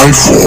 254.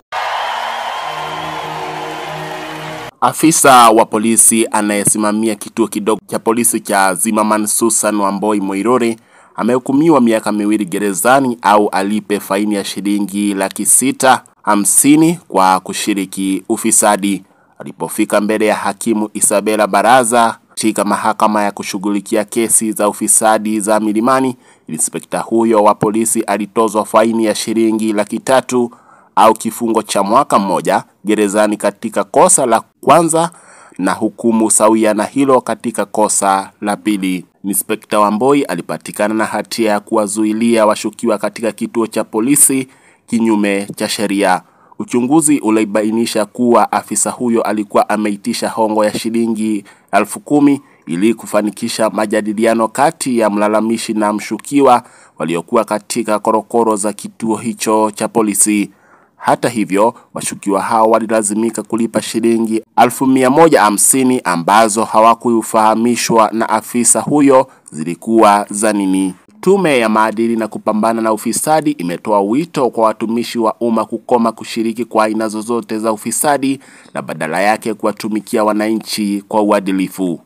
Afisa wa polisi anayesimamia kituo kidogo cha polisi cha Zimmerman Susan Wamboi Moirore amehukumiwa miaka 2 gerezani au alipe faini ya shilingi 650,000 kwa kushiriki ufisadi. Alipofika mbele ya hakimu Isabella Baraza katika mahakama ya kushughulikia kesi za ufisadi za Milimani, inspekta huyo wa polisi alitozwa faini ya shilingi 300,000 au kifungo cha mwaka 1 gerezani katika kosa la kwanza na hukumu sawia na hilo katika kosa la pili. Inspekta Wamboi alipatikana na hatia ya kuwazuilia washukiwa katika kituo cha polisi kinyume cha sheria. Uchunguzi ulibainisha kuwa afisa huyo alikuwa ameitisha hongo ya shilingi 10,000 ili kufanikisha majadiliano kati ya mlalamishi na mshukiwa waliokuwa katika korokoro za kituo hicho cha polisi. Hata hivyo, washukiwa hao walilazimika kulipa shilingi 150,000 ambazo hawakufahamishwa na afisa huyo zilikuwa za nini. Tume ya maadili na kupambana na ufisadi imetoa wito kwa watumishi wa umma kukoma kushiriki kwa aina zozote za ufisadi na badala yake kuwatumikia wananchi kwa uadilifu.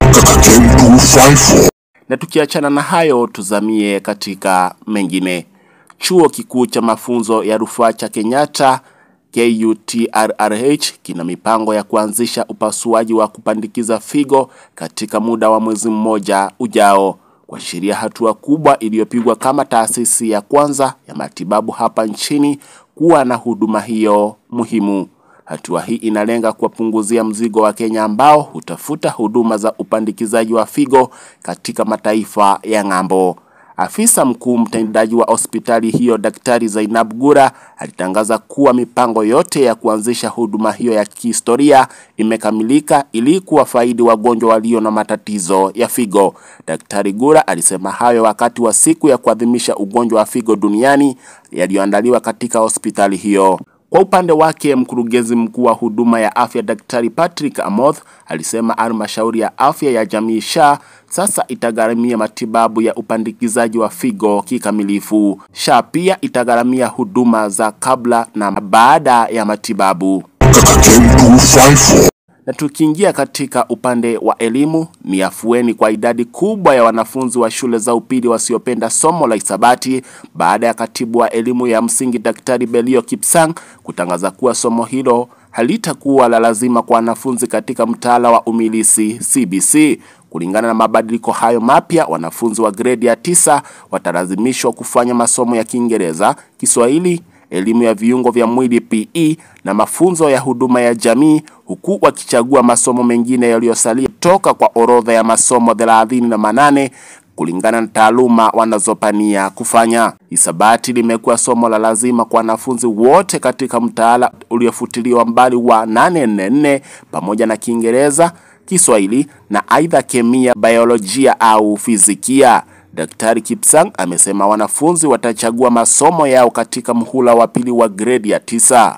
Na tukiachana na hayo, tuzamie katika mengine. Chuo kikuu cha mafunzo ya rufaa cha Kenyatta KUTRRH kina mipango ya kuanzisha upasuaji wa kupandikiza figo katika muda wa mwezi mmoja ujao, kuashiria hatua kubwa iliyopigwa kama taasisi ya kwanza ya matibabu hapa nchini kuwa na huduma hiyo muhimu. Hatua hii inalenga kuwapunguzia mzigo wa Kenya ambao hutafuta huduma za upandikizaji wa figo katika mataifa ya ng'ambo. Afisa mkuu mtendaji wa hospitali hiyo Daktari Zainab Gura alitangaza kuwa mipango yote ya kuanzisha huduma hiyo ya kihistoria imekamilika ili kuwafaidi wagonjwa walio na matatizo ya figo. Daktari Gura alisema hayo wakati wa siku ya kuadhimisha ugonjwa wa figo duniani yaliyoandaliwa katika hospitali hiyo. Kwa upande wake, mkurugenzi mkuu wa huduma ya afya Daktari Patrick Amoth alisema halmashauri ya afya ya jamii SHA sasa itagharamia matibabu ya upandikizaji wa figo kikamilifu. SHA pia itagharamia huduma za kabla na baada ya matibabu. Na tukiingia katika upande wa elimu, ni afueni kwa idadi kubwa ya wanafunzi wa shule za upili wasiopenda somo la hisabati baada ya katibu wa elimu ya msingi Daktari Belio Kipsang kutangaza kuwa somo hilo halitakuwa la lazima kwa wanafunzi katika mtaala wa umilisi CBC. Kulingana na mabadiliko hayo mapya, wanafunzi wa grade ya 9 watalazimishwa kufanya masomo ya Kiingereza, Kiswahili, elimu ya viungo vya mwili PE na mafunzo ya huduma ya jamii, huku wakichagua masomo mengine yaliyosalia toka kwa orodha ya masomo 38 kulingana na taaluma wanazopania kufanya. Hisabati limekuwa somo la lazima kwa wanafunzi wote katika mtaala uliofutiliwa mbali wa 844 pamoja na Kiingereza, Kiswahili na aidha kemia, biolojia au fizikia. Daktari Kipsang amesema wanafunzi watachagua masomo yao katika mhula wa pili wa grade ya 9.